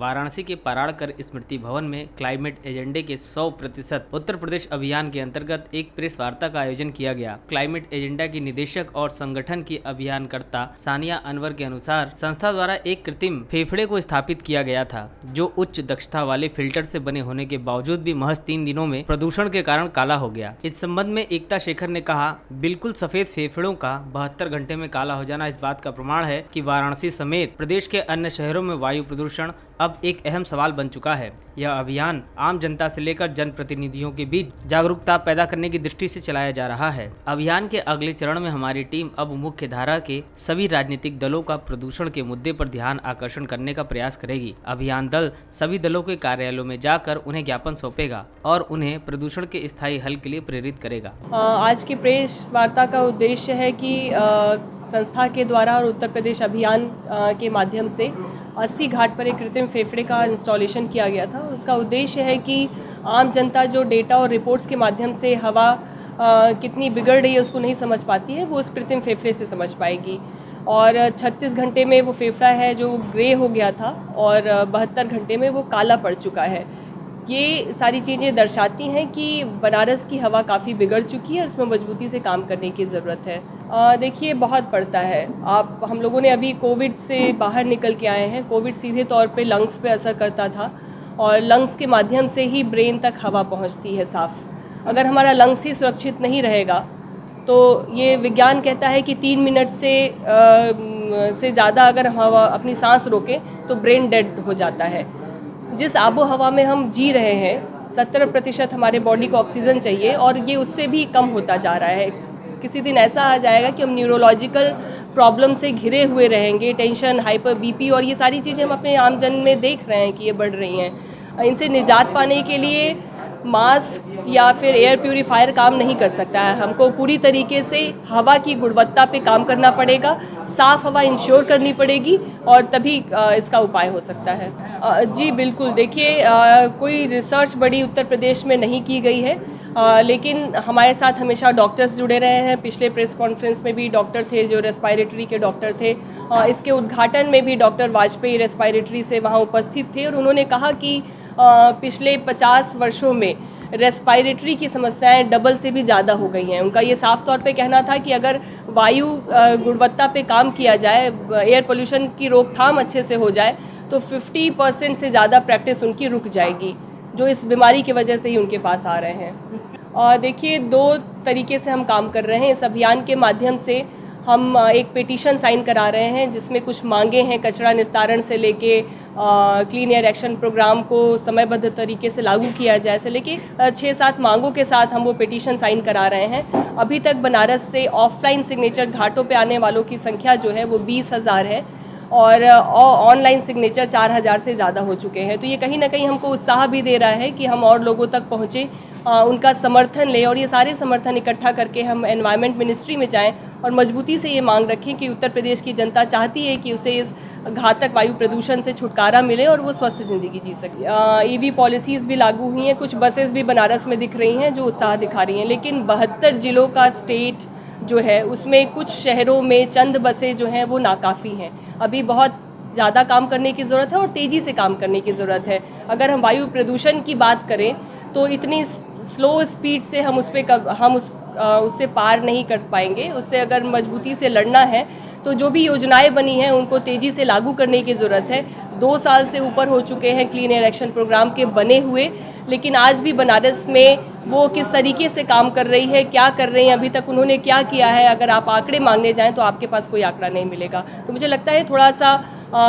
वाराणसी के पराड़कर स्मृति भवन में क्लाइमेट एजेंडे के 100% उत्तर प्रदेश अभियान के अंतर्गत एक प्रेस वार्ता का आयोजन किया गया। क्लाइमेट एजेंडा की निदेशक और संगठन की अभियानकर्ता सानिया अनवर के अनुसार संस्था द्वारा एक कृत्रिम फेफड़े को स्थापित किया गया था, जो उच्च दक्षता वाले फिल्टर से बने होने के बावजूद भी महज 3 दिनों में प्रदूषण के कारण काला हो गया। इस संबंध में एकता शेखर ने कहा, बिल्कुल सफेद फेफड़ों का 72 घंटे में काला हो जाना इस बात का प्रमाण है कि वाराणसी समेत प्रदेश के अन्य शहरों में वायु प्रदूषण अब एक अहम सवाल बन चुका है। यह अभियान आम जनता से लेकर जनप्रतिनिधियों के बीच जागरूकता पैदा करने की दृष्टि से चलाया जा रहा है। अभियान के अगले चरण में हमारी टीम अब मुख्य धारा के सभी राजनीतिक दलों का प्रदूषण के मुद्दे पर ध्यान आकर्षण करने का प्रयास करेगी। अभियान दल सभी दलों के कार्यालयों में जाकर उन्हें ज्ञापन सौंपेगा और उन्हें प्रदूषण के स्थायी हल के लिए प्रेरित करेगा। आज की प्रेस वार्ता का उद्देश्य है कि संस्था के द्वारा और उत्तर प्रदेश अभियान के माध्यम से 80 घाट पर एक कृत्रिम फेफड़े का इंस्टॉलेशन किया गया था। उसका उद्देश्य है कि आम जनता जो डेटा और रिपोर्ट्स के माध्यम से हवा कितनी बिगड़ रही है उसको नहीं समझ पाती है, वो उस कृत्रिम फेफड़े से समझ पाएगी। और 36 घंटे में वो फेफड़ा है जो ग्रे हो गया था और 72 घंटे में वो काला पड़ चुका है। ये सारी चीज़ें दर्शाती हैं कि बनारस की हवा काफ़ी बिगड़ चुकी है और उसमें मजबूती से काम करने की ज़रूरत है। देखिए, बहुत पड़ता है। हम लोगों ने अभी कोविड से बाहर निकल के आए हैं। कोविड सीधे तौर पे लंग्स पे असर करता था और लंग्स के माध्यम से ही ब्रेन तक हवा पहुंचती है साफ़। अगर हमारा लंग्स ही सुरक्षित नहीं रहेगा तो ये विज्ञान कहता है कि 3 मिनट से ज़्यादा अगर हम हवा अपनी सांस रोकें तो ब्रेन डेड हो जाता है। जिस आबो हवा में हम जी रहे हैं 70% हमारे बॉडी को ऑक्सीजन चाहिए और ये उससे भी कम होता जा रहा है। किसी दिन ऐसा आ जाएगा कि हम न्यूरोलॉजिकल प्रॉब्लम से घिरे हुए रहेंगे। टेंशन, हाइपर बीपी और ये सारी चीज़ें हम अपने आम जन में देख रहे हैं कि ये बढ़ रही हैं। इनसे निजात पाने के लिए मास्क या फिर एयर प्यूरीफायर काम नहीं कर सकता है। हमको पूरी तरीके से हवा की गुणवत्ता पे काम करना पड़ेगा, साफ़ हवा इंश्योर करनी पड़ेगी और तभी इसका उपाय हो सकता है। जी बिल्कुल, देखिए, कोई रिसर्च बड़ी उत्तर प्रदेश में नहीं की गई है, लेकिन हमारे साथ हमेशा डॉक्टर्स जुड़े रहे हैं। पिछले प्रेस कॉन्फ्रेंस में भी डॉक्टर थे जो रेस्पिरेटरी के डॉक्टर थे। इसके उद्घाटन में भी डॉक्टर वाजपेयी रेस्पिरेटरी से वहाँ उपस्थित थे और उन्होंने कहा कि पिछले 50 वर्षों में रेस्पिरेटरी की समस्याएं डबल से भी ज़्यादा हो गई हैं। उनका ये साफ तौर पे कहना था कि अगर वायु गुणवत्ता पे काम किया जाए, एयर पोल्यूशन की रोकथाम अच्छे से हो जाए तो 50% से ज़्यादा प्रैक्टिस उनकी रुक जाएगी, जो इस बीमारी की वजह से ही उनके पास आ रहे हैं। और देखिए, 2 तरीके से हम काम कर रहे हैं। इस अभियान के माध्यम से हम एक पिटीशन साइन करा रहे हैं जिसमें कुछ मांगे हैं, कचरा निस्तारण से लेके क्लीन एयर एक्शन प्रोग्राम को समयबद्ध तरीके से लागू किया जाए से लेके 6-7 मांगों के साथ हम वो पिटीशन साइन करा रहे हैं। अभी तक बनारस से ऑफलाइन सिग्नेचर घाटों पे आने वालों की संख्या जो है वो 20,000 है और ऑनलाइन सिग्नेचर 4,000 से ज़्यादा हो चुके हैं। तो ये कहीं ना कहीं हमको उत्साह भी दे रहा है कि हम और लोगों तक पहुँचे, उनका समर्थन लें और ये सारे समर्थन इकट्ठा करके हम एनवायरनमेंट मिनिस्ट्री में जाएं और मजबूती से ये मांग रखें कि उत्तर प्रदेश की जनता चाहती है कि उसे इस घातक वायु प्रदूषण से छुटकारा मिले और वो स्वस्थ ज़िंदगी जी सके। ईवी पॉलिसीज़ भी लागू हुई हैं, कुछ बसेस भी बनारस में दिख रही हैं जो उत्साह दिखा रही हैं, लेकिन 72 जिलों का स्टेट जो है उसमें कुछ शहरों में चंद बसें जो हैं वो नाकाफ़ी हैं। अभी बहुत ज़्यादा काम करने की ज़रूरत है और तेज़ी से काम करने की ज़रूरत है। अगर हम वायु प्रदूषण की बात करें तो इतनी स्लो स्पीड से हम उससे पार नहीं कर पाएंगे। उससे अगर मजबूती से लड़ना है तो जो भी योजनाएं बनी हैं उनको तेज़ी से लागू करने की ज़रूरत है। 2 साल से ऊपर हो चुके हैं क्लीन एयर एक्शन प्रोग्राम के बने हुए, लेकिन आज भी बनारस में वो किस तरीके से काम कर रही है, क्या कर रही हैं, अभी तक उन्होंने क्या किया है, अगर आप आंकड़े मांगने जाएं तो आपके पास कोई आंकड़ा नहीं मिलेगा। तो मुझे लगता है थोड़ा सा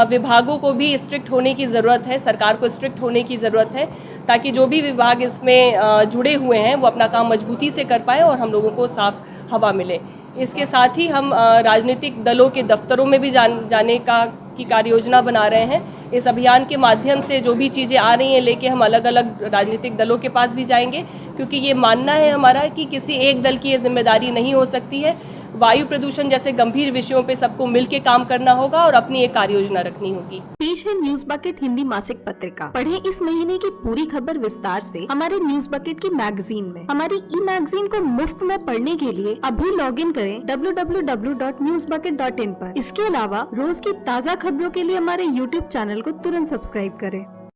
विभागों को भी स्ट्रिक्ट होने की ज़रूरत है, सरकार को स्ट्रिक्ट होने की ज़रूरत है, ताकि जो भी विभाग इसमें जुड़े हुए हैं वो अपना काम मजबूती से कर पाएँ और हम लोगों को साफ़ हवा मिले। इसके साथ ही हम राजनीतिक दलों के दफ्तरों में भी जाने की कार्य योजना बना रहे हैं। इस अभियान के माध्यम से जो भी चीज़ें आ रही हैं लेके हम अलग अलग राजनीतिक दलों के पास भी जाएंगे, क्योंकि ये मानना है हमारा कि किसी एक दल की ये जिम्मेदारी नहीं हो सकती है। वायु प्रदूषण जैसे गंभीर विषयों पे सबको मिलके काम करना होगा और अपनी एक कार्य योजना रखनी होगी। पेश है न्यूज बकेट हिंदी मासिक पत्रिका। पढ़ें इस महीने की पूरी खबर विस्तार से हमारे न्यूज बकेट की मैगजीन में। हमारी ई मैगजीन को मुफ्त में पढ़ने के लिए अभी लॉग इन करें www.newsbucket.in पर। इसके अलावा रोज की ताज़ा खबरों के लिए हमारे YouTube चैनल को तुरंत सब्सक्राइब करें।